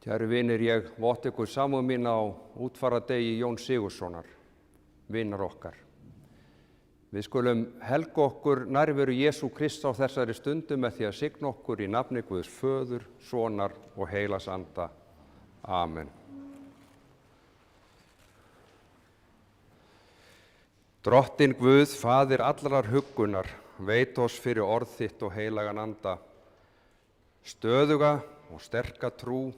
Kæru vinir, ég votta ykkur samúð mína á útfaradegi Jóns Sigurðssonar, vinar okkar. Við skulum helga okkur nærveru Jesú Krists á þessari stundu með því að signa okkur í nafni Guðs Föður, Sonar og Heilags Anda. Amen. Drottinn Guð, Faðir allrar huggunar, veit oss fyrir orð þitt og heilagan anda, stöðuga og sterka trú,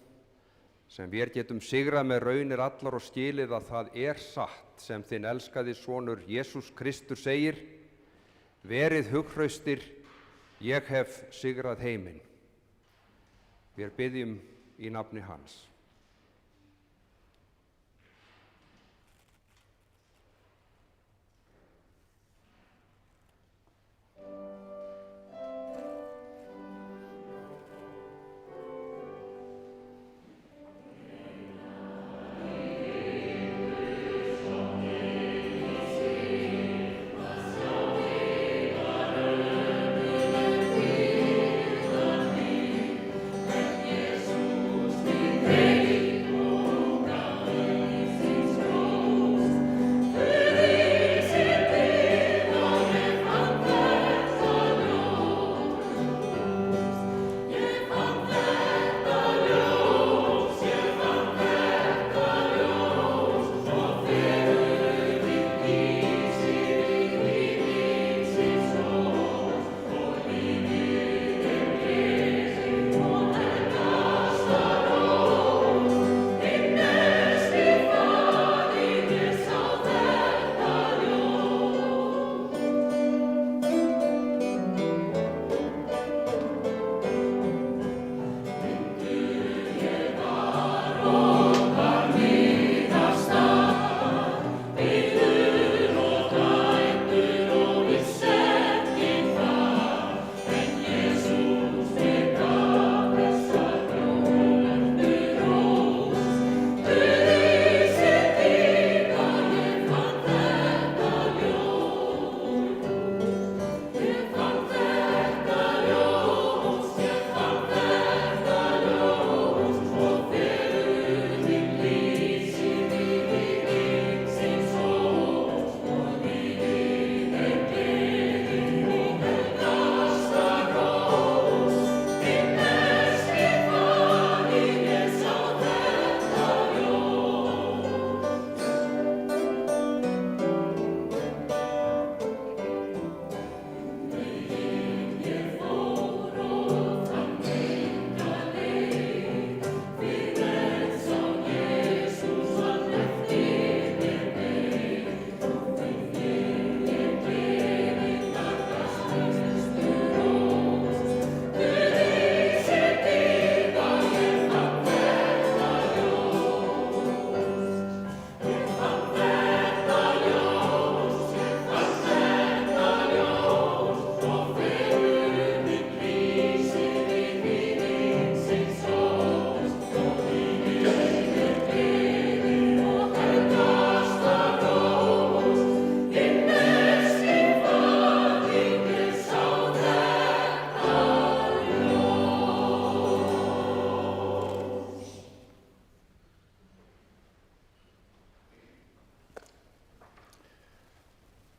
sem við getum sigrað með raunir allar og skilið að það er satt sem þinn elskaði sonur Jesús Kristur segir: verið hughraustir, ég hef sigrað heiminn. Við biðjum í nafni hans.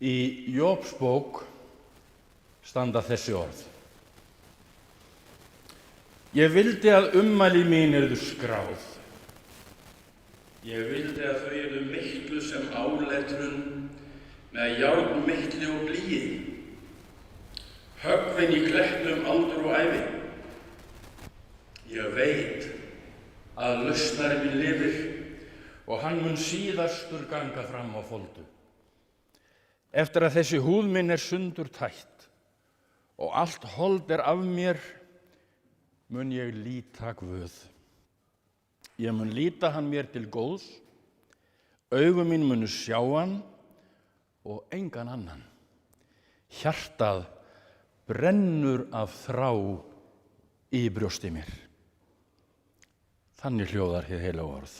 Í Jóbs bók standa þessi orð: Ég vildi að ummæli mín yrðu skráð. Ég vildi að þau yrðu miklu sem áletrun með járnmikli og blýi, höggvin í klettum aldur og ævi. Ég veit að lausnari minn lifir og hann mun síðastur ganga fram á foldu. Eftir að þessi húð minn sundur tætt og allt hold af mér, mun ég líta Guð. Ég mun líta hann mér til góðs, augu mín munu sjá hann og engan annan. Hjartað brennur af þrá í brjósti mér. Þannig hljóðar hið heilaga orð.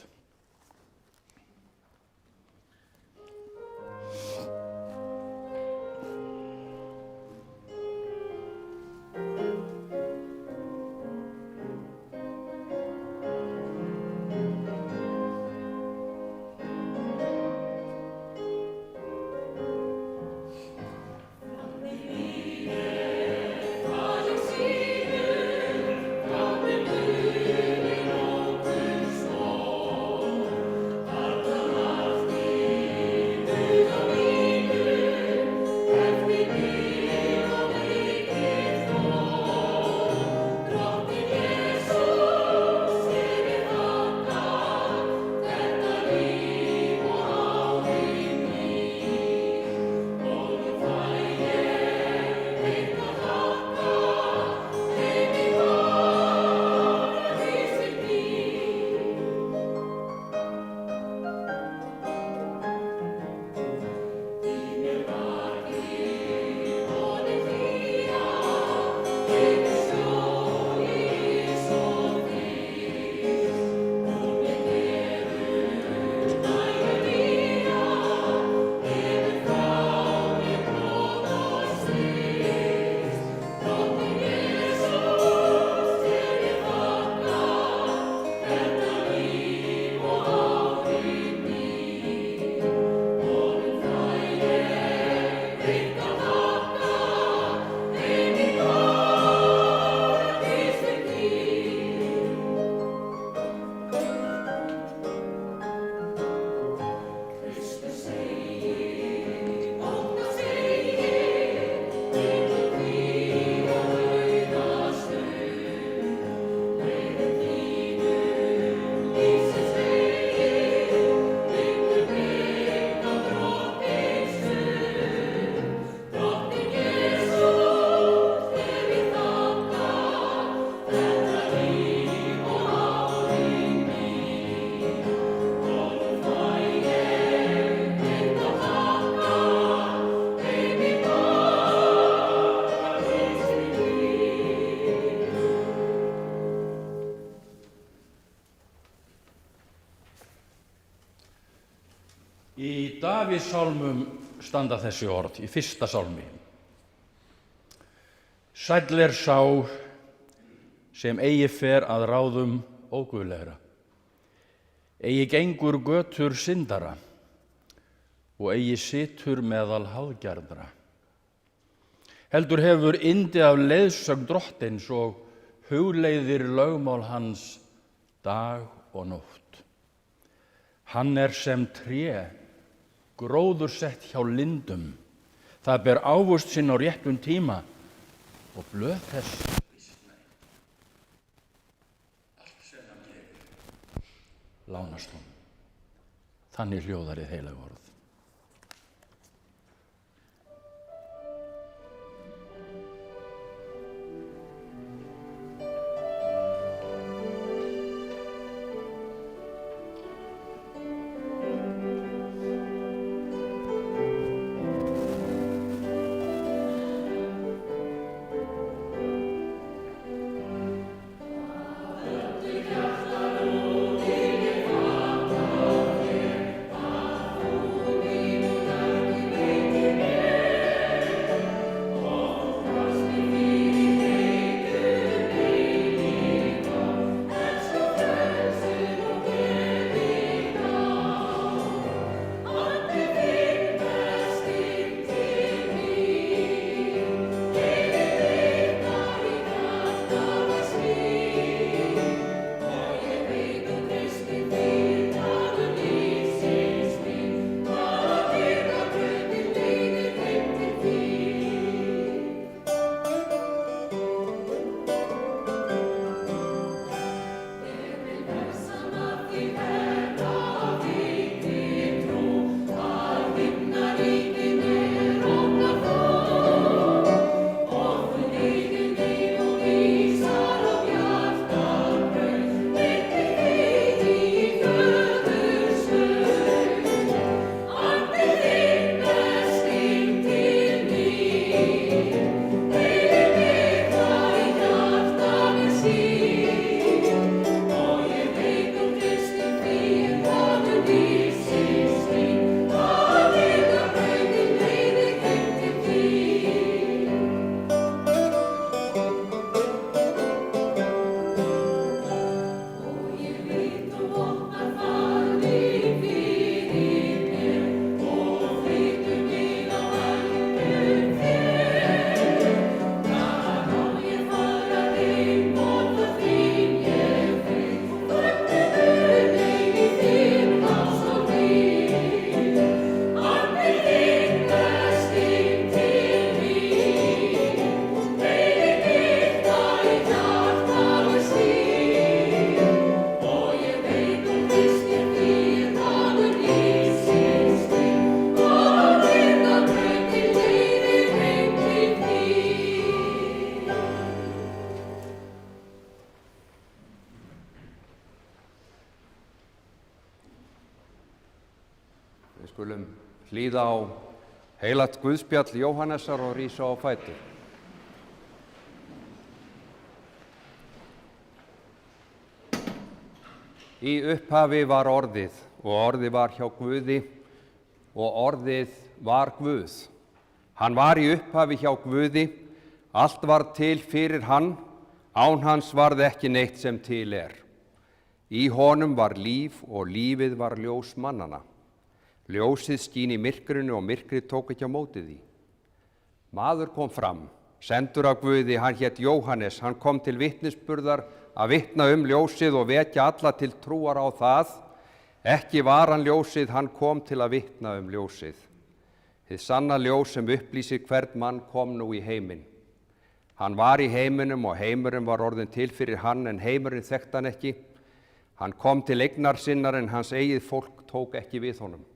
Davíðssálmum standa þessi orð í 1. sálmi. Sæll er sá sem eigi fer að ráðum óguðlegra, eigi gengur götur syndara og eigi situr meðal háðgjarnra. Heldur hefur yndi af leiðsögn drottins og hugleiðir lögmál hans dag og nótt. Hann er sem tré, gróðursett hjá lindum. Það ber ávöxt sinn á réttum tíma og blöð þess visna ekki. Allt sem hann gerir lánast honum. Þannig hljóðar hið heilaga orð. Við skulum hlýða á heilagt guðspjall Jóhannesar og rísa á fætur. Í upphafi var orðið, og orðið var hjá Guði, og orðið var Guð. Hann var í upphafi hjá Guði, allt var til fyrir hann, án hans varð ekki neitt sem til er. Í honum var líf, og lífið var ljós mannanna. Ljósið skín í myrkrinu og myrkrið tók ekki á móti því. Maður kom fram, sendur af Guði, hann hét Jóhannes, hann kom til vitnisburðar að vitna ljósið og vekja alla til trúar á það. Ekki var hann ljósið, hann kom til að vitna ljósið. Hið sanna ljós sem upplýsir hvern mann kom nú í heiminn. Hann var í heiminum og heimurinn var orðinn til fyrir hann, en heimurinn þekkti hann ekki. Hann kom til eignar sinnar, en hans eigið fólk tók ekki við honum.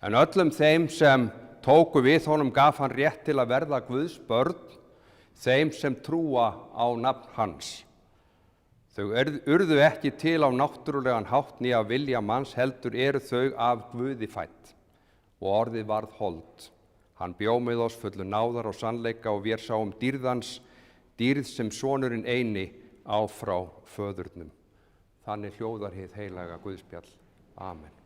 En öllum þeim sem tóku við honum gaf hann rétt til að verða Guðs börn, þeim sem trúa á nafn hans. Þau urðu ekki til á náttúrulegan hátt né af vilja manns, heldur eru þau af Guði fædd. Og orðið varð hold. Hann bjó með oss fullu náðar og sannleika, og vér sáum dýrðans, dýrð sem sonurinn eini á frá föðurnum. Þannig hljóðar hið heilaga guðspjall. Amen.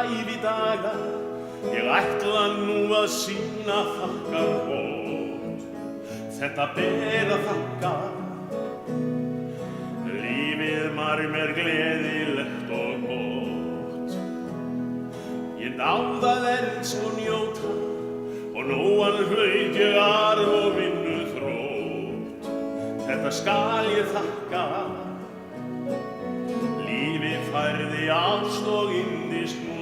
ævidaga, ég ætla nú að sýna þakkarmót. Þetta ber að þakka, lífið mér gleðilegt og gott. Ég náði að verð svo njóta og nógan hlaut ég arf og vinnu þrótt. Þetta skal ég þakka, lífið færði ást og yndisnót.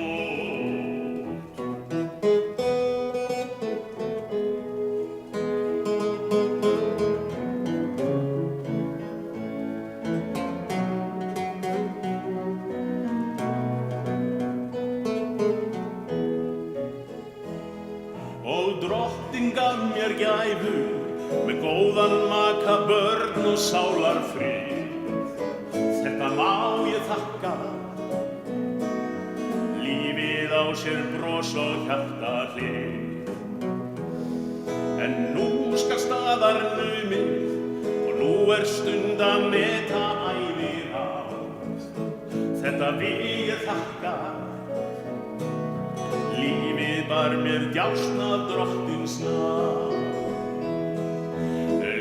Og drottinn gaf mér gæfu með góðan maka, börn og sálarfrið. Þetta má ég þakka, lífið á sér bros og hjartahlið. En nú skal staðar numið og nú stund að meta æviráð. Þetta vil ég þakka, lífið bar mér djásna drottins nafn.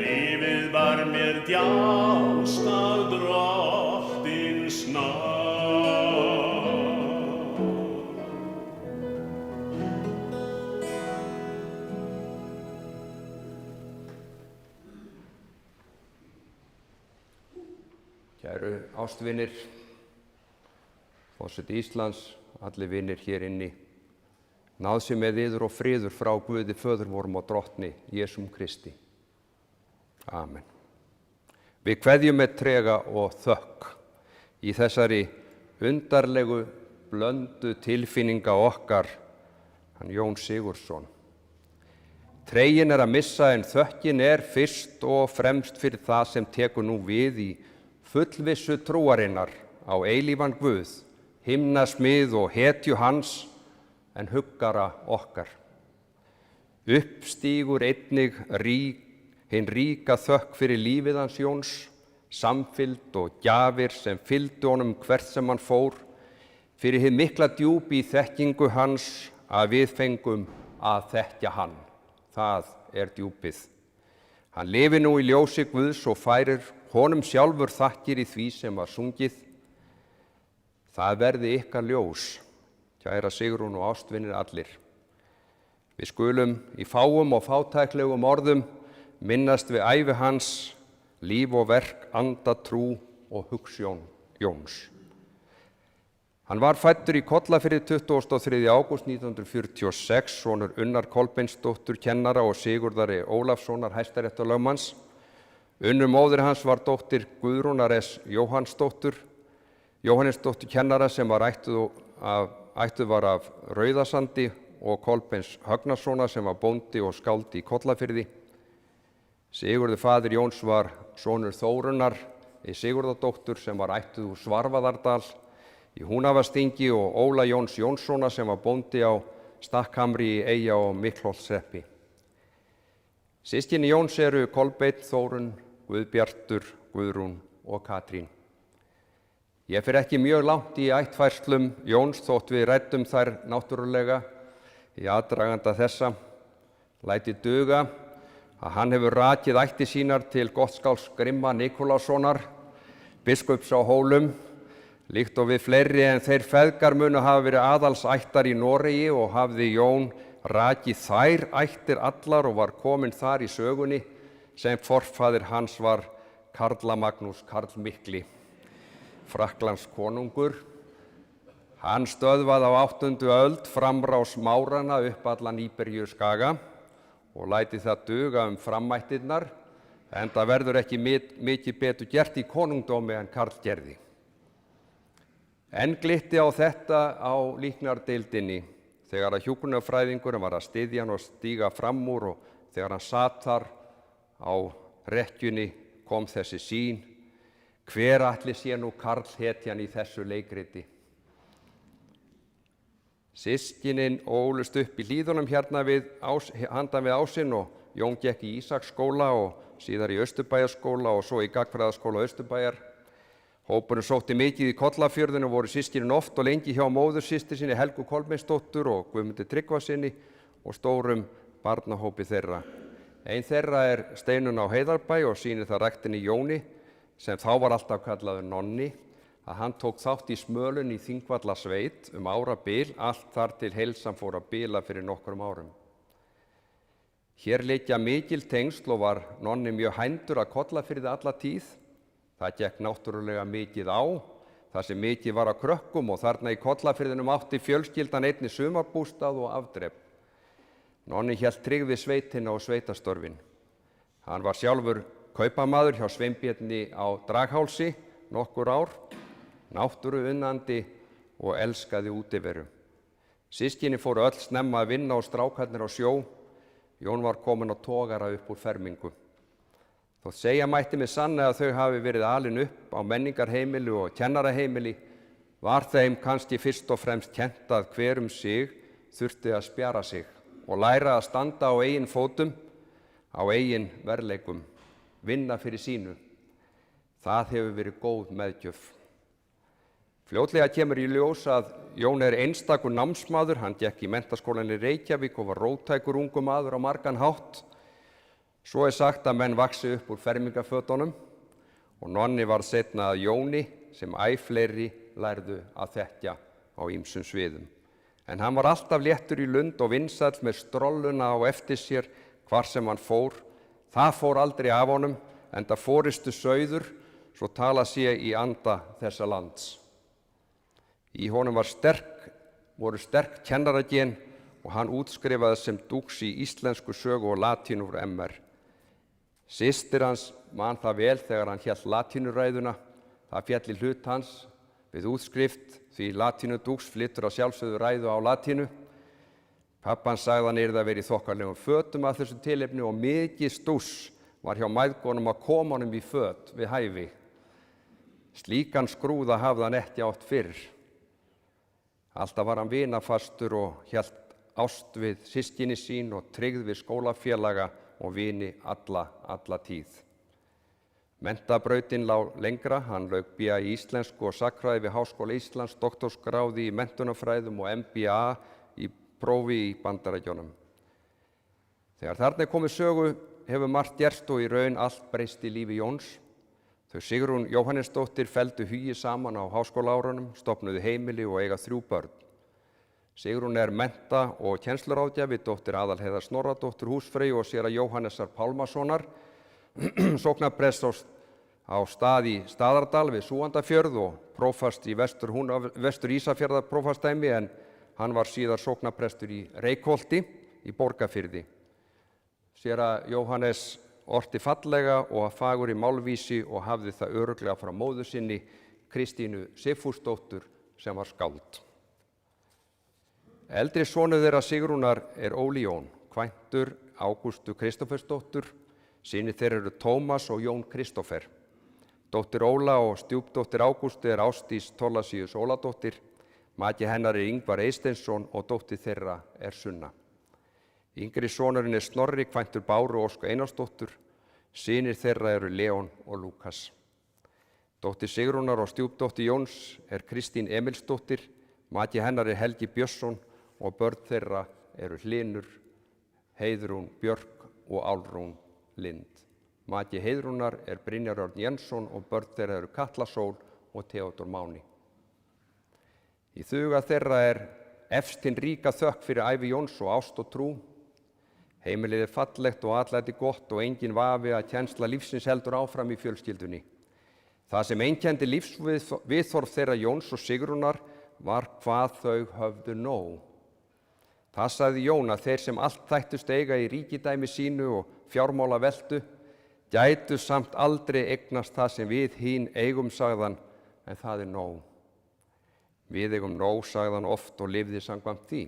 Lífið bar mér djásna drottins nafn. Kæru ástvinir, forseti Íslands, allir vinir hér inni, náð sé með yður og friður frá Guði föður vorum og drottni Jesúm Kristi. Amen. Við kveðjum með trega og þökk í þessari undarlegu blöndu tilfinninga okkar, hann Jón Sigurðsson. Tregin að missa en þökkin fyrst og fremst fyrir það sem tekur nú við í fullvissu trúarinnar á eilífan Guð, himnasmið og hetju hans en huggara okkar. Uppstígur einnig hinn ríka þökk fyrir lífið hans Jóns, samfylgd og gjafir sem fylgdu honum hvert sem hann fór, fyrir hið mikla djúp í þekkingu hans að við fengum að þekkja hann. Það djúpið. Hann lifir nú í ljósi Guðs og færir honum sjálfur þakkir í því sem var sungið. Það verði ykkar ljós, kæra Sigrún og ástvinir allir. Við skulum í fáum og fátæklegum orðum minnast við ævi hans, líf og verk, anda, trú og hugsjón Jóns. Hann var fæddur í Kollafirði 23. ágúst 1946, sonur Unnar Kolbeinsdóttur kennara og Sigurðar Ólafssonar hæstaréttarlögmanns. Unnur móðir hans var dóttir Guðrúnar Jóhannesdóttur kennara sem var ættuð var af Rauðasandi og Kolbeins Högnasonar sem var bóndi og skáldi í Kollafirði. Sigurður faðir Jóns var sonur Þórunnar Sigurðardóttur sem var ættuð úr Svarfaðardal í Húnavastingi og Óla Jóns Jónssonar sem var bóndi á Stakkhamri í Eyja og Miklholtshreppi. Systkini Jóns eru Kolbeinn, Þórunn, Guðbjartur, Guðrún og Katrín. Ég fer ekki mjög langt í ættfærslum Jóns þótt við ræddum þær náttúrulega í aðdraganda þessa. Læti duga að hann hefur rakið ættir sínar til Gottskálks Grimma Nikulássonar, biskups á Hólum, líkt og við fleiri en þeir feðgar munu hafa verið aðalsættar í Noregi og hafði Jón rakið þær ættir allar og var kominn þar í sögunni sem forfaðir hans var Karla Magnús Karl Mikli, Frakklands konungur. Hann stöðvaði á 8. öld framrás Márana upp allan Íberíuskaga og læti það duga framættirnar, enda verður ekki mikið betur gert í konungdómi en Karl gerði. Enn glitti á þetta á líknardeildinni þegar að hjúkrunarfræðingurinn var að styðja hann og stíga fram úr og þegar hann sat þar á rekkjunni kom þessi sýn: hver ætli sé nú Karl hetjan í þessu leikriti? Systkinin ólust upp í Hlíðunum hérna handan við ásinn og Jón gekk í Ísaksskóla og síðar í Austurbæjarskóla og svo í Gagnfræðaskóla Austurbæjar. Hópurinn sótti mikið í Kollafjörðinu og voru systkinin oft og lengi hjá móðursystur sinni Helgu Kolbeinsdóttur og Guðmundi Tryggvasyni og stórum barnahópi þeirra. Ein þeirra er Steinunn á Heiðarbæ og sýnir það ræktinni Jóni, sem þá var alltaf kallaður Nonni, að hann tók þátt í smölun í Þingvallasveit árabil, allt þar til heilsan fór að bila fyrir nokkrum árum. Hér liggja mikil tengsl og var Nonni mjög hændur að Kollafirði alla tíð. Það gekk náttúrulega mikið á, þar sem mikið var á krökkum og þarna í Kollafirðinum átti fjölskyldan einnig sumarbústað og afdrep. Nonni hélt tryggð við sveitina og sveitastörfin. Hann var sjálfur kaupamaður hjá Sveinbirni á Draghálsi nokkur ár, náttúruunnandi og elskaði útiveru. Systkini fóru öll snemma að vinna og strákarnir á sjó. Jón var kominn á togara upp úr fermingu. Þótt segja mætti með sanni að þau hafi verið alin upp á menningarheimili og kennaraheimili, var þeim kannski fyrst og fremst kennt að hver sig þurfti að spjara sig og læra að standa á eigin fótum, á eigin verðleikum, vinna fyrir sínu. Það hefur verið góð meðgjöf. Fljótlega kemur í ljós að Jón er einstakur námsmaður. Hann gekk í menntaskólann í Reykjavík og var róttækur ungur maður á margan hátt. Svo er sagt að menn vaxi upp úr fermingarfötunum og Nonni varð seinna að Jóni sem æ fleiri lærðu að þekkja á ýmsum sviðum. En hann var alltaf léttur í lund og vinsæll með strolluna á eftir sér hvar sem hann fór. Það fór aldrei af honum, enda forystu sauður, svo tala sé í anda þessa lands. Í honum voru sterk kennaragen og hann útskrifaði sem dúks í íslensku sögu og latínu úr MR. Systir hans man það vel þegar hann hélt latínuræðuna. Það féll í hlut hans við útskrift, því latínudúks flytur að sjálfsögðu ræðu á latínu. Pappan sagði hann yrði að vera í þokkalegum fötum að þessu tilefni og mikið stúss var hjá mæðgunum að koma honum í föt við hæfi. Slíkan skrúða hafði hann ekki átt fyrr. Alltaf var hann vinafastur og hélt ást við systkini sín og tryggð við skólafélaga og vini alla tíð. Menntabrautin lá lengra. Hann lauk BA í íslensku og sagnfræði við Háskóla Íslands, doktorsgráði í menntunarfræðum og MBA í prófi í Bandaríkjunum. Þegar þarna er komið sögu hefur margt gerst og í raun allt breyst í lífi Jóns. Þau Sigrún Jóhannesdóttir felldu hugi saman á háskólaárunum, stofnuðu heimili og eiga 3 börn. Sigrún er mennta- og kennsluráðgjafi, dóttir Aðalheiðar Snorradóttur húsfreyju og séra Jóhannesar Pálmasonar, sóknarprests á stað í Staðardal við Súgandafjörð og prófast í vestur Ísafjarðar prófastdæmi, en hann var síðar sóknarprestur í Reykholti í Borgarfirði. Séra Jóhannes orti fallega og fagur í málvísi og hafði það örugglega frá móður sinni, Kristínu Sigfúsdóttur, sem var skáld. Eldri sonur þeirra Sigrúnar er Óli Jón, kvæntur Ágústu Kristófersdóttur. Synir þeirra eru Tómas og Jón Kristófer. Dóttir Óla og stjúpdóttir Ágústu er Ásdís Thorlacius Óladóttir. Maki hennar er Ingvar Eysteinsson og dóttir þeirra er Sunna. Yngri sonurinn er Snorri, kvæntur Báru Ósk Einarsdóttur. Synir þeirra eru Leon og Lúkas. Dóttir Sigrúnar og stjúpdóttir Jóns er Kristín Emilsdóttir. Maki hennar er Helgi Björnsson og börn þeirra eru Hlynur, Heiðrún Björk og Álfrún Lind. Maki Heiðrúnar er Brynjar Örn Jensson og börn þeirra eru Katla Sól og Theodór Máni. Í þuga þeirra er efst hinn ríka þökk fyrir ævi Jóns og ást og trú. Heimilið er fallegt og atlæti gott og engin vafi að kennsla lífsins heldur áfram í fjölskyldunni. Það sem einkenndi lífsviðhorf þeirra Jóns og Sigrúnar var hvað þau höfðu nóg. Það sagði Jón að þeir sem allt þættust eiga í ríkidæmi sínu og fjármála veltu gætu samt aldrei eignast það sem við hin eigum, sagðan, en það er nóg. Við eigum nóg, sagðan oft og lifði samkvæmt því.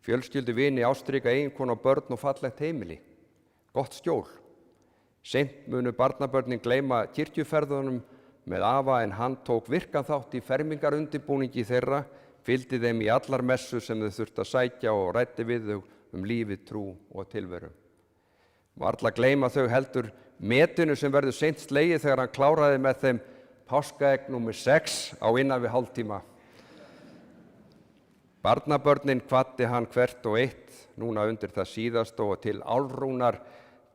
Fjölskyldu vini, ástríka eiginkonu, börn og fallegt heimili. Gott skjól. Seint munu barnabörnin gleyma kirkjuferðunum með afa, en hann tók virkan þátt í fermingarundirbúningi þeirra, fylgdi þeim í allar messur sem þau þurftu að sækja og ræddi við þau lífið, trú og tilveru. Varla gleyma þau heldur metinu sem verður seint slegið þegar hann kláraði með þeim páskaegg númer 6 á innan við hálftíma. Barnabörnin hvatti hann hvert og eitt, núna undir það síðasta, og til Álfrúnar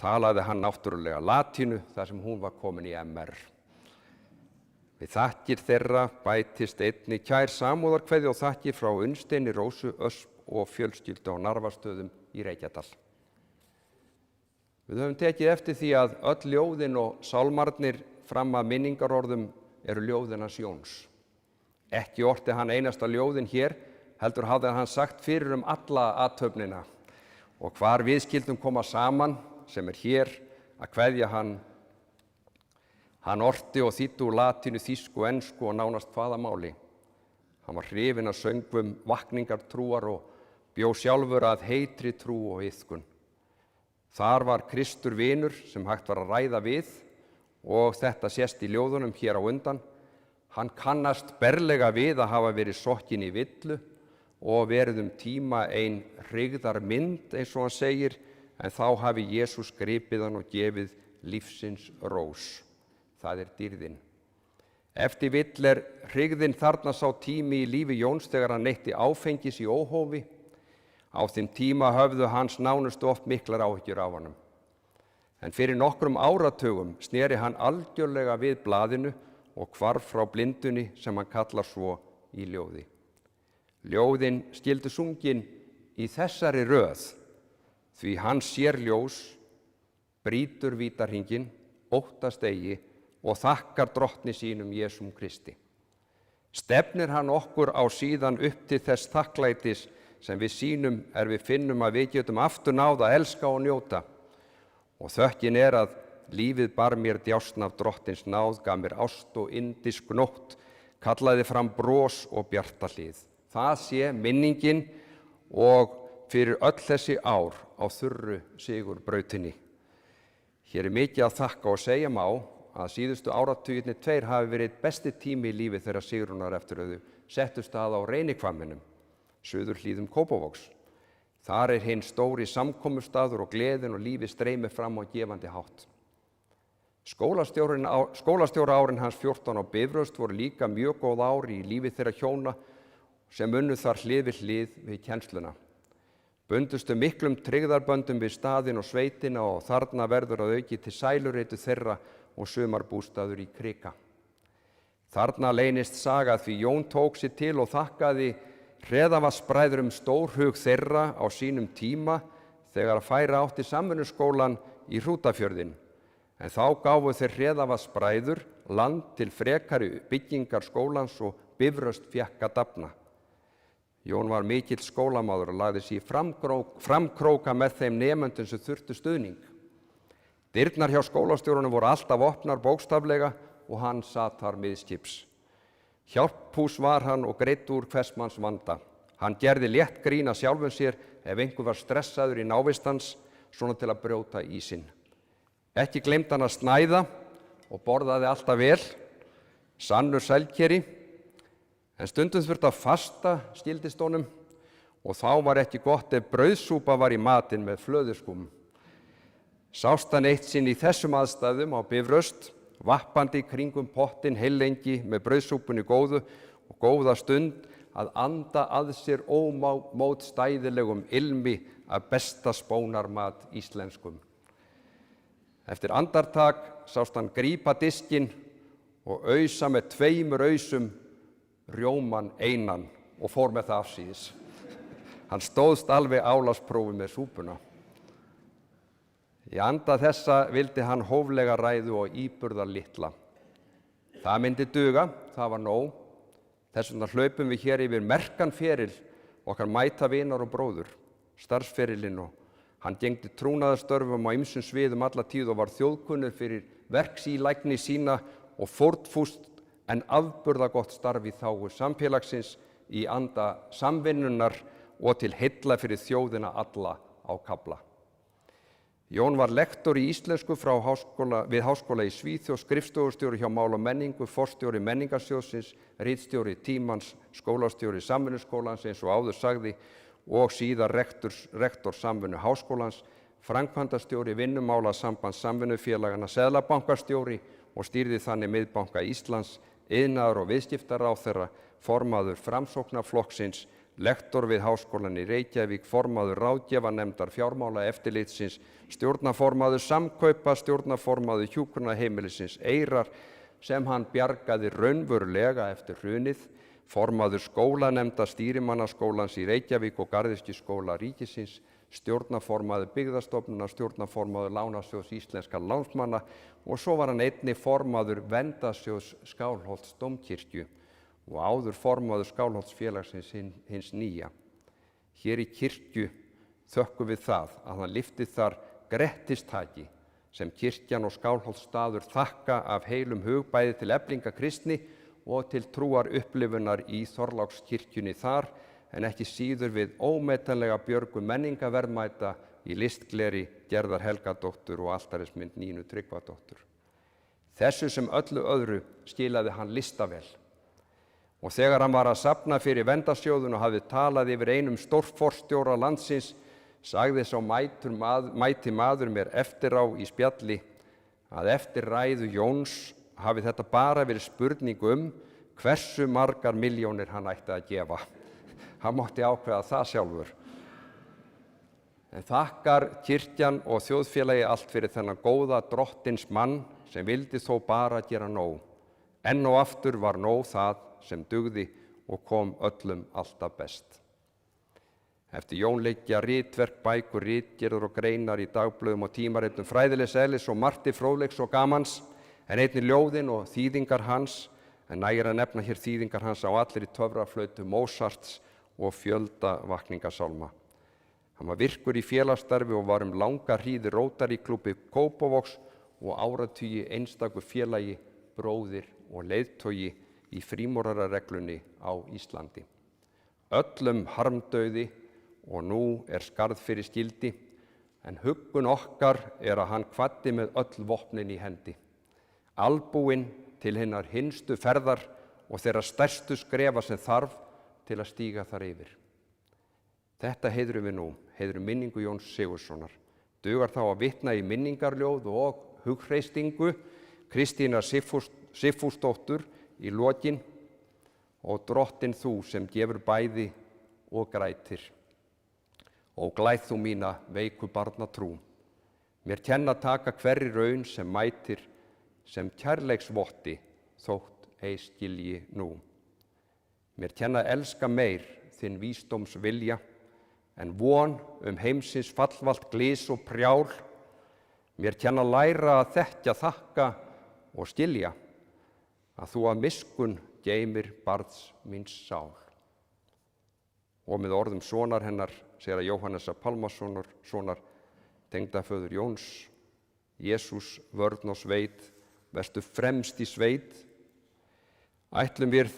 talaði hann náttúrulega latínu þar sem hún var komin í MR. Við þakkir þeirra bætist einnig kær samúðarkveðja og þakkir frá Unnsteini Rósu Ösp og fjölskyldu á Narfastöðum í Reykjadal. Við höfum tekið eftir því að öll ljóðin og sálmarnir fram að minningarorðum eru ljóðin hans Jóns. Ekki orti hann einasta ljóðin hér, heldur hafði hann sagt fyrir alla athöfnina, og hvar við skildum koma saman, sem hér, að kveðja hann. Hann orti og þýddi úr latínu, þýsku, ensku og nánast hvaða máli. Hann var hrifinn af söngvum vakningartrúar og bjó sjálfur að heitri trú og iðkun. Þar var Kristur vinur sem hægt var að ræða við, og þetta sést í ljóðunum hér á undan. Hann kannast berlega við að hafa verið sokkinn í villu og verið tíma ein hrygðarmynd, eins og hann segir, en þá hafi Jesús gripið hann og gefið lífsins rós. Það dýrðin. Eftir vill hrygðin þarna sá tími í lífi Jóns þegar hann neytti áfengis í óhófi. Á þeim tíma höfðu hans nánustu oft miklar áhyggjur af honum. En fyrir nokkrum áratugum sneri hann algjörlega við blaðinu og hvarf frá blindunni sem hann kallar svo í ljóði. Ljóðin skyldu sungin í þessari röð, því hann sér ljós, brýtur vítarhringinn, óttast eigi og þakkar drottni sínum Jesúm Kristi. Stefnir hann okkur á síðan upp til þess þakklætis sem við sýnum við finnum að við getum aftur náð að elska og njóta. Og þökkin að lífið bar mér djásn af drottins náð, gaf mér ást og indisk nótt, kallaði fram bros og bjarta hlið. Það sé minningin og fyrir öll þessi ár á þurru sigurbrautinni. Hér mikið að þakka og segja má að síðustu áratugirnir 2 hafi verið besti tími í lífi þeirra Sigrúnar eftir að þau settust að á Reynihvamminum, suðurhlíðum Kópavogs. Þar hinn stóri samkomustaður og gleðin og lífi streymir fram á gefandi hátt. Skólastjóraárin hans 14 á Bifröst voru líka mjög góð ár í lífi þeirra hjóna sem unnu þar hlið við kennsluna. Bundustu miklum tryggðarböndum við staðinn og sveitina og þarna verður að auki til sælureitu þeirra og sumarbústaður í Krika. Þarna leynist saga því Jón tók sig til og þakkaði Hreðavaðsbræðrum stórhug þeirra á sínum tíma þegar að færa átti samvinnuskólan í Hrútafjörðinn. En þá gáfu þeir Hreðavaðsbræður land til frekari byggingar skólans og Bifröst fékk að dafna. Jón var mikill skólamaður og lagði sig framkróka með þeim nemendum sem þurftu stuðning. Dyrnar hjá skólastjórunum voru alltaf opnar bókstaflega og hann sat þar miðskips. Hjálphús var hann og greiddi úr hvers manns vanda. Hann gerði létt grín að sjálfum sér ef einhver var stressaður í návist hans, svona til að brjóta ísinn. Ekki gleymdi hann að snæða og borðaði alltaf vel, sannur sælkeri, en stundum þurfti að fasta, skildist honum, og þá var ekki gott ef brauðsúpa var í matinn með flöðuskum. Sást hann eitt sinn í þessum aðstæðum á Bifröst, vappandi kringum pottinn heillengi með brauðsúpunni góðu og góða stund að anda að sér ómótstæðilegum ilmi af besta spónarmat íslenskum. Eftir andartak sást hann grípa diskinn og ausa með 2 ausum rjóman einan og fór með það afsíðis. Hann stóðst alveg álagsprófi með súpuna. Í anda þessa vildi hann hóflega ræðu og íburðar litla. Það myndi duga, það var nóg. Þess vegna hlaupum við hér yfir merkan feril okkar mæta vinar og bróður, starfsferilinn, og hann gegndi trúnaðarstörfum á ýmsum sviðum alla tíð og var þjóðkunnur fyrir verksílægni sína og fórnfúst en afburðagott starf í þágu samfélagsins í anda samvinnunnar og til heilla fyrir þjóðina alla á kafla. Jón var lektor í íslensku við háskóla í Svíþjóð, skrifstofustjóri hjá Mál og menningu, forstjóri menningarsjóðsins, ritstjóri Tímans, skólastjóri samvinnuskólans eins og áður sagði og síðar rektor samvinnu háskólans, framkvæmdastjóri vinnumála sambands samvinnufélagana, seðlabankastjóri og stýrði þannig Miðbanka Íslands, iðnaðar- og viðskiptaráðherra, formaður Framsóknarflokksins, lektor við Háskólann í Reykjavík, formaður ráðgjafarnefndar fjármálaeftirlitsins, stjórnarformaður Samkaupa, stjórnarformaður hjúkrunarheimilisins Eyrar, sem hann bjargaði raunverulega eftir hrunið, formaður skólanemndar stýrimannaskólans í Reykjavík og Garðyrkjuskóla ríkisins, stjórnarformaður Byggðastofnunar, stjórnarformaður Lánasjóðs íslenskra lánsmanna og svo var hann einnig formaður Verndarsjóðs Skálholts dómkirkju og áður formaður Skálholtsfélagsins hins nýja. Hér í kirkju þökkum við það að hann lyfti þar grettistaki sem kirkjan og Skálholtsstaður þakka af heilum hug bæði til eflinga kristni og til trúar upplifunar í Þorlákskirkjunni þar, en ekki síður við ómetanlega björgun menningaverðmæta í listgleri Gerðar Helgadóttur og altarismynd Nínu Tryggvadóttur. Þessu sem öllu öðru skilaði hann listavel. Og þegar hann var að safna fyrir Verndarsjóðinn og hafði talað yfir einum stórforstjóra landsins, sagði sá mæti maður mér eftir á í spjalli að eftir ræðu Jóns hafi þetta bara verið spurning hversu margar milljónir hann ætti að gefa. Hann mátti ákveða það sjálfur. En þakkar kirkjan og þjóðfélagi allt fyrir þennan góða drottins mann sem vildi þó bara gera nóg. Enn og aftur var nóg það sem dugði og kom öllum alltaf best. Eftir Jón liggja ritverk, bækur, ritgerðir og greinar í dagblöðum og tímaritum fræðilegs eðlis og margt fróðleiks og gamans, en einnig ljóðin og þýðingar hans, en nægir að nefna hér þýðingar hans á allri töfraflautu Mozarts og fjölda vakningasálma. Hann var virkur í félagsstarfi og var langa hríð í Rótaríklúbbi Kópavogs og áratugi einstakur félagi, bróðir og leiðtogi í frímúrarareglunni á Íslandi. Öllum harmdauði og nú skarð fyrir skildi, en huggun okkar að hann kvaddi með öll vopnin í hendi. Albúinn til hinnar hinstu ferðar og þeirra stærstu skrefa sem þarf til að stíga þar yfir. Þetta heiðrum við nú, heiðrum minningu Jóns Sigurðssonar. Dugar þá að vitna í minningarljóð og hughreysingu Kristínar Sigfúsdóttur í lokin og drottin þú sem gefur bæði og grætir. Og glæð þú mína veiku barnatrú. Mér kenna taka hverri raun sem mætir, sem kærleiksvotti þótt ei skilji nú. Mér kenna elska meir þinn vísdóms vilja, en von heimsins fallvalt glys og prjál. Mér kenna læra að þekkja, þakka og skilja, að þú af miskunn geymir barns míns sál. Og með orðum sonar hennar, séra Jóhannesar Pálmasonar, tengdaföður Jóns, Jesús vörn og sveit, vertu fremst í sveit, ætlum við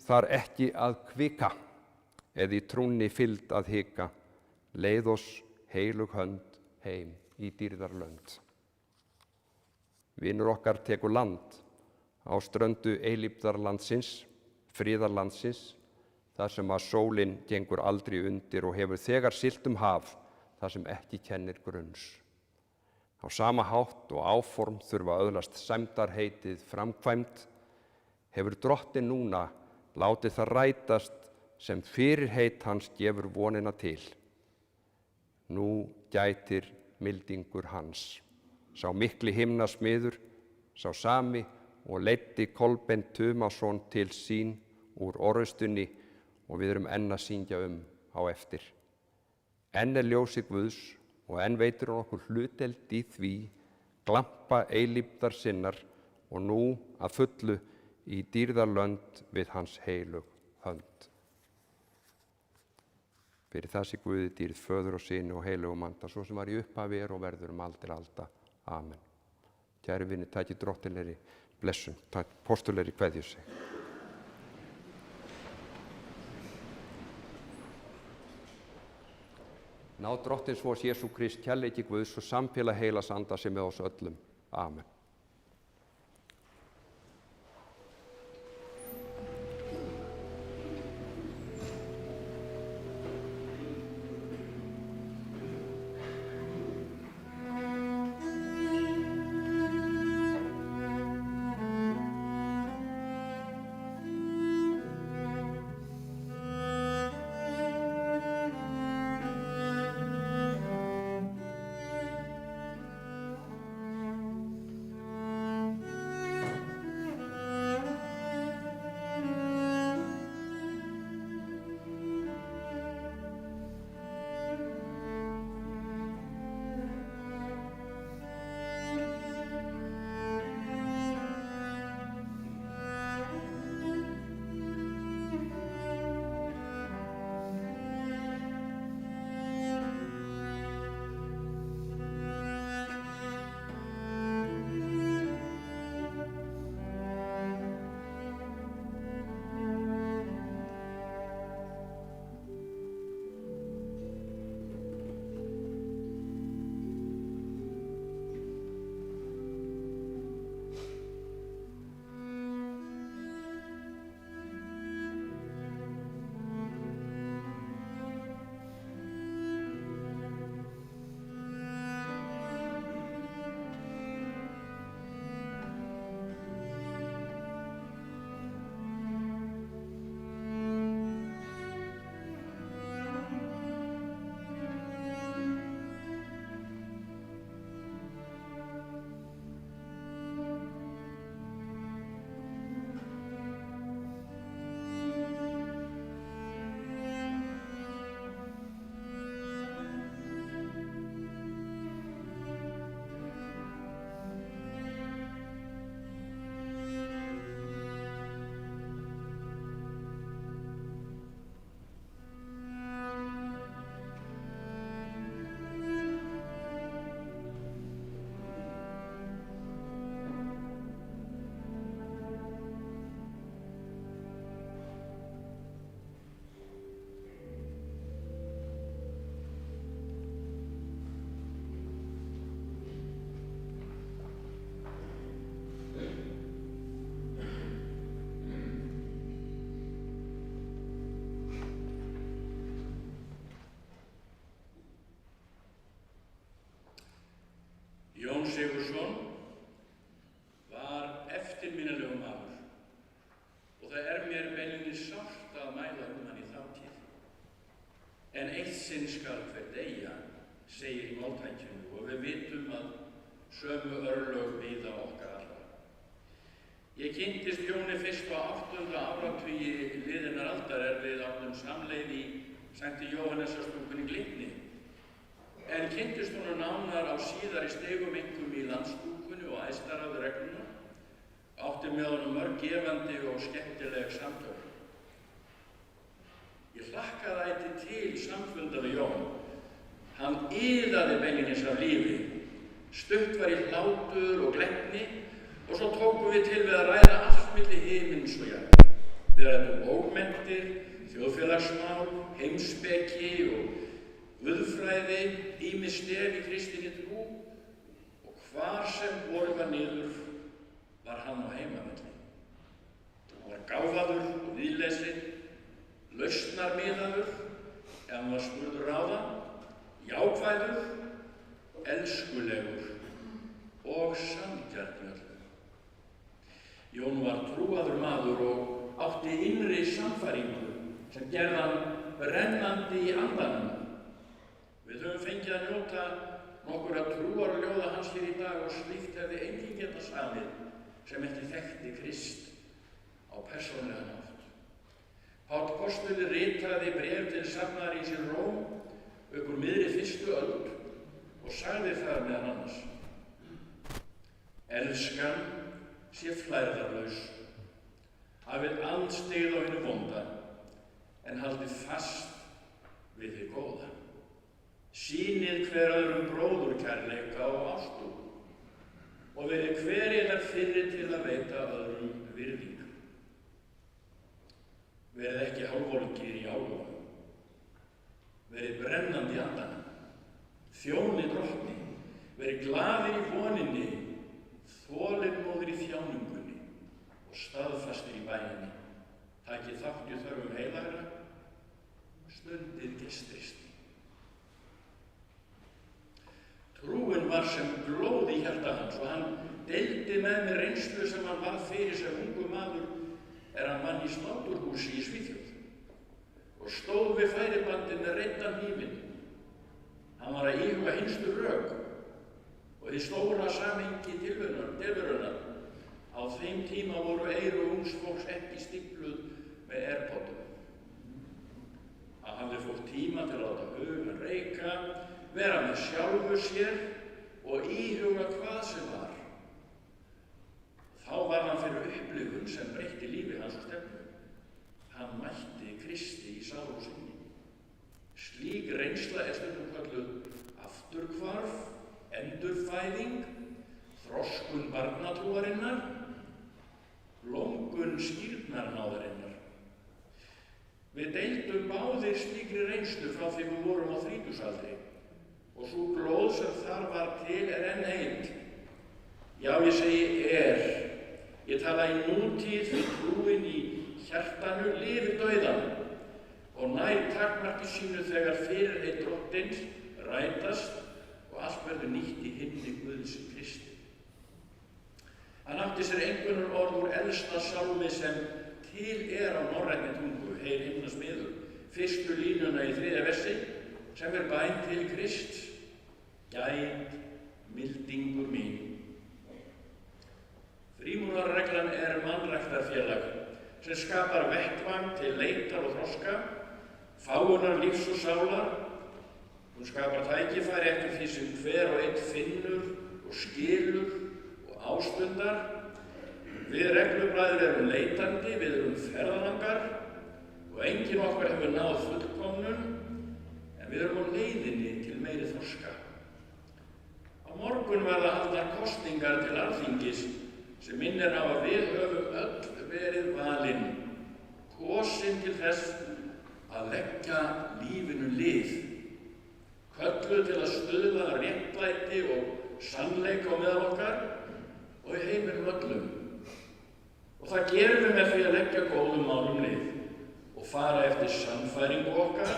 þar ekki að hvika, eða í trúnni fylgd að hika, leið oss heilug hönd heim í dýrðarlönd. Vinur okkar tekur land á ströndu eilífðarlandsins, friðarlandsins, þar sem að sólin gengur aldrei undir og hefur þegar siglt haf, þar sem ekki kennir grunns. Á sama hátt og áform þurfa að öðlast sæmdarheitið framkvæmd, hefur drottin núna látið það rætast sem fyrirheit hans gefur vonina til. Nú gætir mildingur hans, sá mikli himnasmiður, sá sami og leiddi Kolbeinn Tumason til sín úr orrustunni og við erum enn að syngja á eftir. Enn ljósi Guðs og enn veitir hann okkur hlutdeild í því, glampa eilífðar sinnar og nú að fullu í dýrðarlönd við hans heilug hönd. Fyrir það sé Guði dýrð Föður og Syni og heilugum anda, svo sem var í upphafi og verður aldir alda. Amen. Kæru vinir, takið drottinlegri blessun, takið postulegri kveðju sig. Ná drottins vors Jesú Krist, kærleiki Guðs og samfélag heilags anda sé með oss öllum. Amen. Jón Sigurðsson var eftirminnilegur maður og það mér beinlínis sárt að mæla hann í þátíð. En eitt sinn skal hver deyja, segir í máltækinu, og við vitum að sömu örlög bíða okkar allra. Ég kynntist Jóni fyrst á 8. áratugi liðinnar aldar við áttum samleið í Sankti Jóhannesarstúkunni Glitni, en kynntist honum nánar á síðari stigum, einkum í Landsstúkunni og æðstaráði regluna, átti með honum mörg gefandi og skemmtileg samtöl. Ég hlakkaði ætti til samfunda við Jón. Hann iðaði beinlínis af lífi, stutt var í hlátur og glettni og svo tókum við til við að ræða allt milli himins og jarðar. Við ræddum bókmenntir, þjóðfélagsmál, heimspeki og guðfræði, ýmis stef í kristinni trú og hvar sem borið var niður var hann á heimavelli. Hann var gáfaður og víðlesinn, lausnarmiðaður ef hann var spurður ráða, jákvæður, elskulegur og sanngjarn öllum. Jón var trúaður maður og átti innri sannfæringu sem gerði hann brennandi í andanum. Við höfum fengið að njóta nokkurra trúarljóða hans hér í dag og slíkt hefði enginn getað samið sem ekki þekkti Krist á persónulegan hátt. Páll postuli ritaði bréf til safnaðarins í Róm upp úr miðri 1. öld og sagði þar meðal annars: Elskan sé flærðarlaus, hafið andstyggð á hinu vonda, en haldið fast við hið góða. Sýnið hver öðrum bróðurkærleika og ástúð og verið hver yðar fyrri til að veita öðrum virðingu. Verið ekki hálfvolgir í áhuga, verið brennandi í andanum, þjónið drottni, verið glaðir í voninni, þolinmóðir í þjáningunni og staðfastir í bæninni. Takið þátt í þörfum heilagra, stundið gestristi. Trúin var sem glóð í hjarta hans og hann deildi með mér reynslu sem hann varð fyrir sem ungur maður hann vann í sláturhúsi í Svíþjóð og stóð við færibandið með reiddan hnífinn. Hann var að íhuga hinstu rök og í stóra samhengi tilverunar. Á þeim tíma voru eyru ungs fólks ekki stífluð með AirPodum. Hann hafði fólk tíma til að láta hugann reika, vera með sjálfu sér og íhuga hvað sem var. Þá var hann fyrir upplifun sem breytti lífi hans og stefnu. Hann mætti Kristi í sál og sinni. Slík reynsla stundum kölluð afturhvarf, endurfæðing, þroskun barnatrúarinnar, blómgun skírnarnáðarinnar. Við deildum báðir slíkri reynslu frá því við vorum á 30-aldri og sú glóð sem þar var til enn heil. Já, ég segi Ég tala í nútíð fyrir trúin í hjartanu lifi dauðan og nær takmarki sínu þegar fyrirheit drottins rætast og allt verður nýtt í himni Guðs Kristi. Hann átti sér einkunnur orð úr elsta sálmi sem til á norrænni tungu, heyr himnas miður, fyrstu línuna í 3. versi, sem bæn til Krists: Gæt mildingur mín. Frímúrarreglan mannræktarfélag sem skapar vettvang til leitar og þroska, fáunar lífs og sálar. Hún skapar tækifæri eftir því sem hver og einn finnur og skilur og ástundar. Við reglubræður erum leitandi, við erum ferðalangar og enginn okkar hefur náð fullkomnun, en við erum á leiðinni til meiri þroska. Á morgun verða haldnar kosningar til Alþingis sem minnir á að við höfum öll verið valin, kosin til þess að leggja lífinu lið, kölluð til að stuðla að réttlæti og sannleika á meðal okkar og í heiminum öllum. Og það gerum við með því að leggja góðum málum lið og fara eftir sannfæringu okkar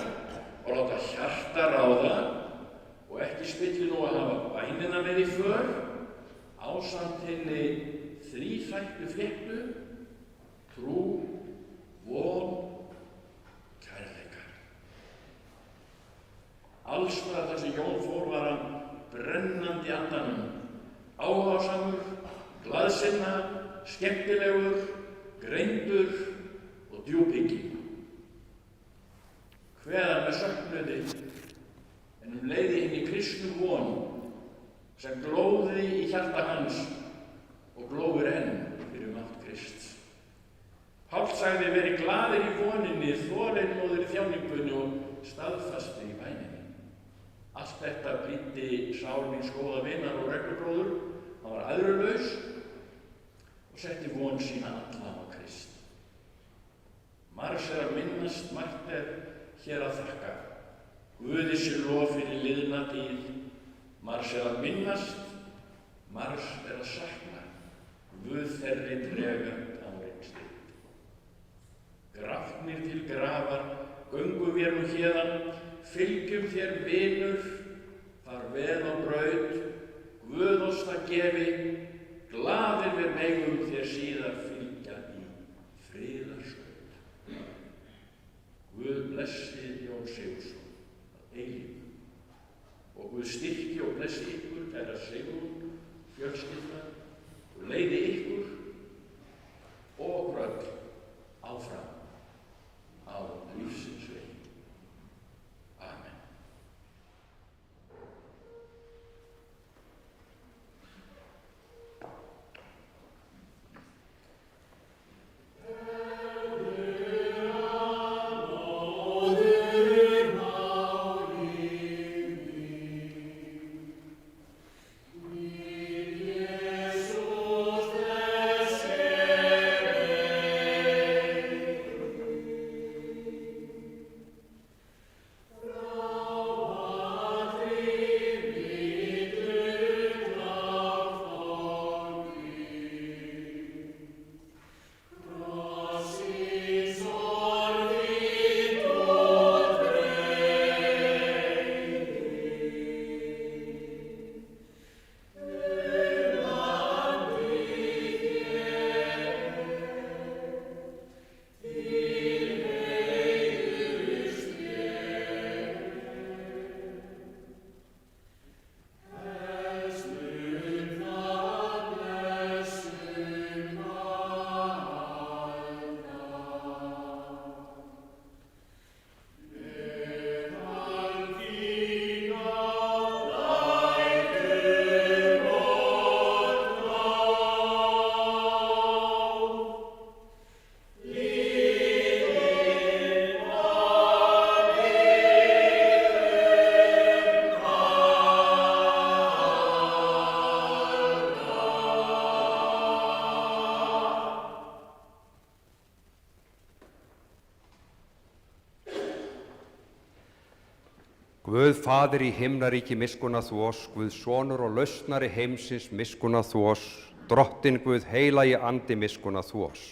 og láta hjarta ráða og ekki spilli nú að hafa bæn mennina með í för ásamt hinni þríþættu fléttu, trú, von, kærleika. Allsstaðar þar sem Jón fór var hann brennandi í andanum, áhugasamur, glaðsinna, skemmtilegur, greindur og djúphygginn. Kveðar með söknuði, en leiði inn í kristnu von sem glóði í hjarta hans og glóir enn fyrir mátt Krists. Páll sagði verið glaðir í voninni, þolinmóðir í þjáningunni og staðfastir í bæninni. Allt þetta prýddi sál míns góða vinar og reglubróður. Hann var æðrulaus og setti von sína alla á Krist. Margs að minnast, margt hér að þakka. Guði sé lof fyrir liðna tíð. Margs að minnast, margs að sakna. Guð þeirri drega tárin styrkt. Grafnir til grafar, göngum vér nú héðan, fylgjum þér vinur, far vel á braut, Guð oss það gefi, glaðir við megum þér síðar fylgja í friðarskaut. Guð blessi Jón Sigurðsson að eilífu og Guð styrki og blessi ykkur, kæra Sigrún, fjölskylda, og leiði ykkur og okkur öll áfram á lífsins vegi. Amen. Guð Faðir í himnaríki miskunna þú oss, Guð Sonur og lausnari heimsins miskunna þú oss, Drottinn Guð heilagi andi miskunna þú oss.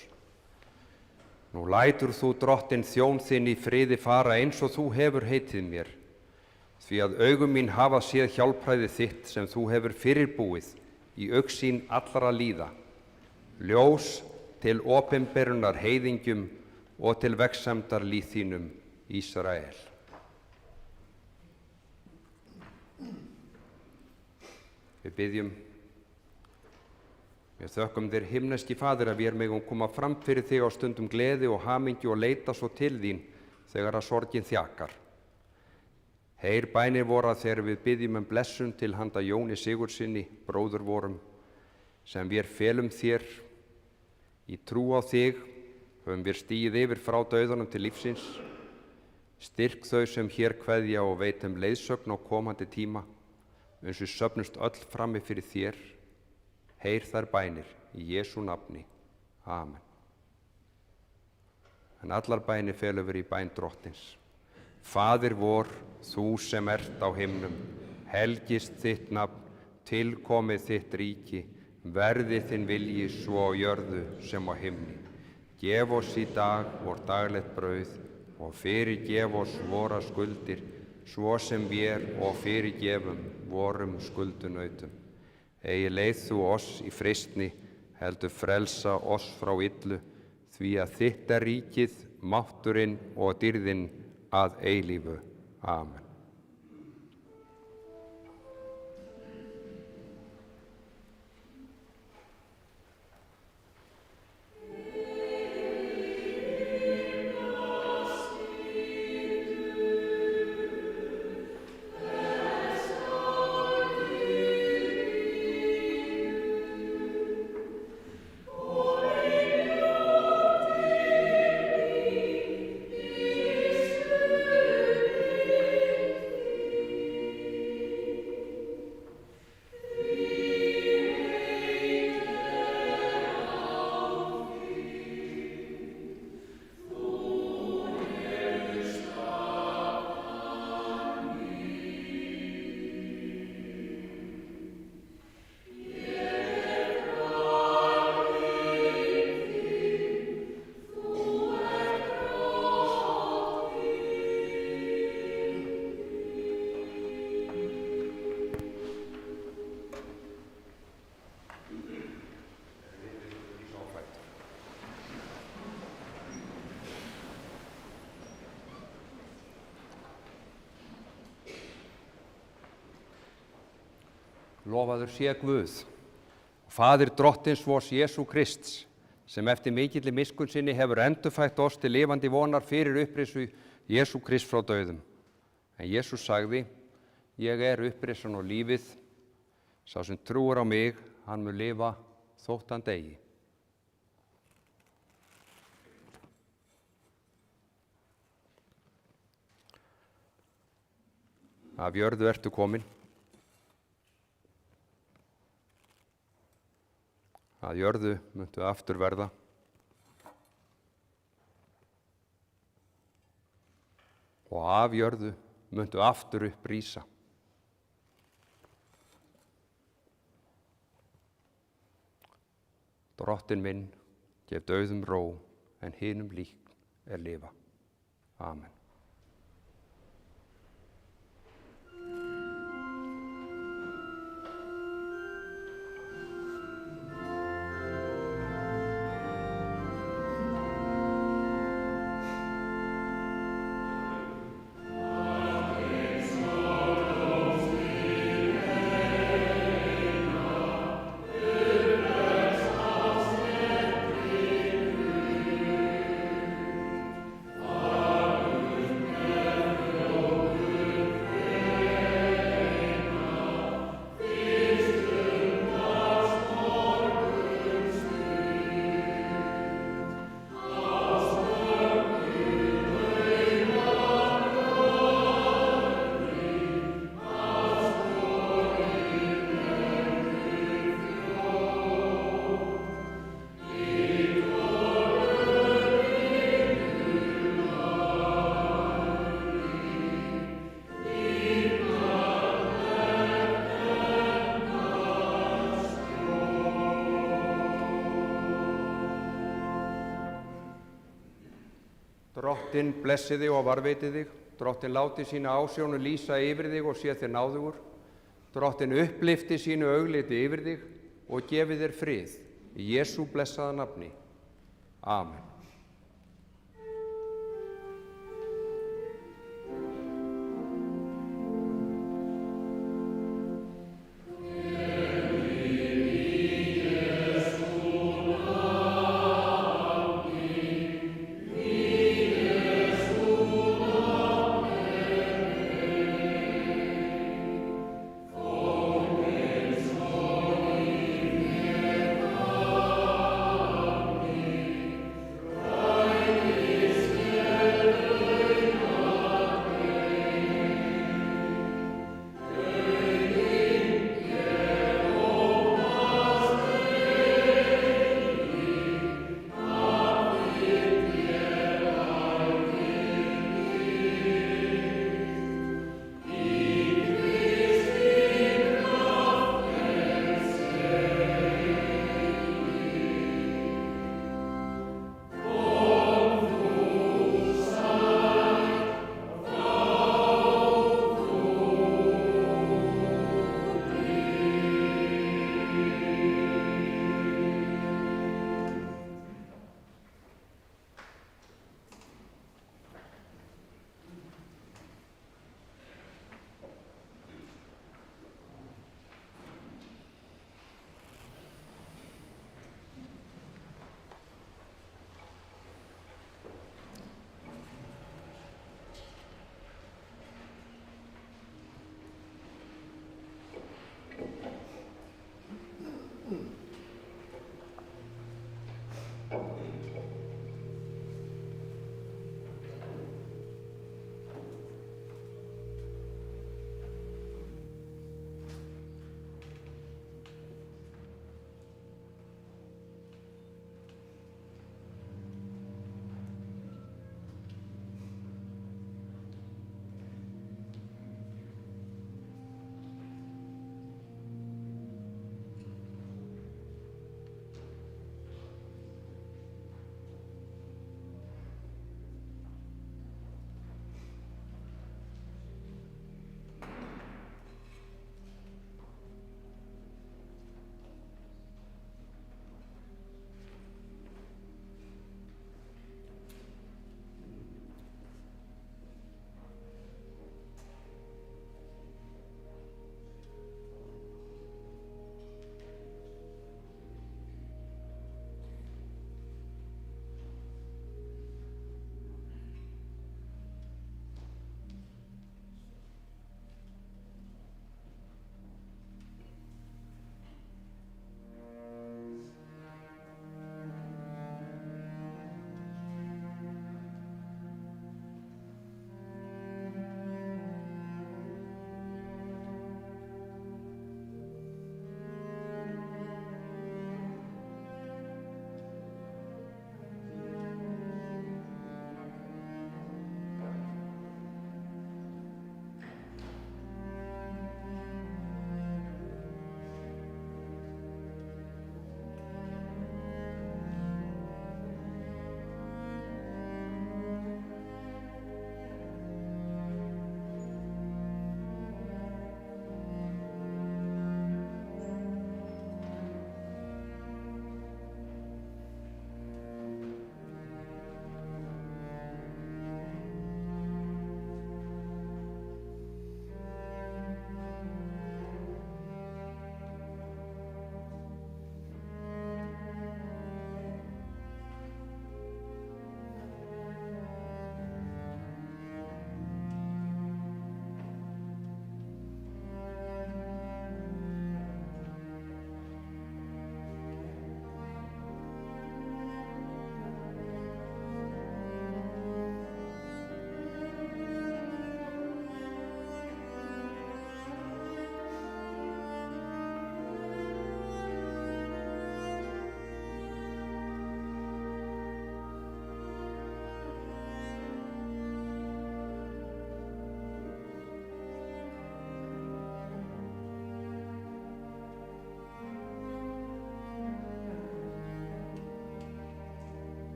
Nú lætur þú Drottinn þjón þinn í friði fara eins og þú hefur heitið mér, því að augum mín hafa séð hjálpræði þitt sem þú hefur fyrirbúið í augsýn allra líða, ljós til opinberunar heiðingjum og til vegsemdar líð þínum Ísrael. Við biðjum, við þökkum þér himneski Faðir að vér megum koma fram fyrir þig á stundum gleði og hamingju og leita svo til þín þegar að sorgin þjakar. Heyr bænir vorar þegar við biðjum blessun til handa Jóni Sigurðssyni, bróður vorum, sem vér felum þér í trú á þig, höfum vér stigið yfir frá dauðanum til lífsins, styrk þau sem hér kveðja og veitum leiðsögn á komandi tíma, eins og söfnust öll frammi fyrir þér, heyr þær bænir í Jesú nafni. Amen. En allar bænir felum við í bæn Drottins. Faðir vor, þú sem ert á himnum, helgist þitt nafn, tilkomið þitt ríki, verði þinn vilji svo á jörðu sem á himni. Gef oss í dag vor daglegt brauð og fyrirgef oss vora skuldir, svo sem vér og fyrirgefum vorum skuldunautum. Eigi leið þú oss í freistni, heldur frelsa oss frá illu, því að þitt er ríkið, mátturinn og dýrðin að eilífu. Amen. Lofaður sé Guð, Faðir drottins vors Jesú Krists, sem eftir mikilli miskunn sinni hefur endurfætt oss til lifandi vonar fyrir upprisu Jesú Krist frá dauðum. En Jesús sagði, ég er upprisan og lífið, sá sem trúir á mig, hann mun lifa þótt hann deyi. Af jörðu ertu komin, að jörðu muntu aftur verða. Og af jörðu muntu aftur upp rísa. Drottinn minn, gef dauðum ró, en hinum líkn er lifa. Amen. Drottinn blessi þig og varveiti þig, Drottinn láti sína ásjónu lýsa yfir þig og sé þér náðugur, Drottinn upplifti sínu augliti yfir þig og gefi þér frið, í Jesú blessaða nafni. Amen.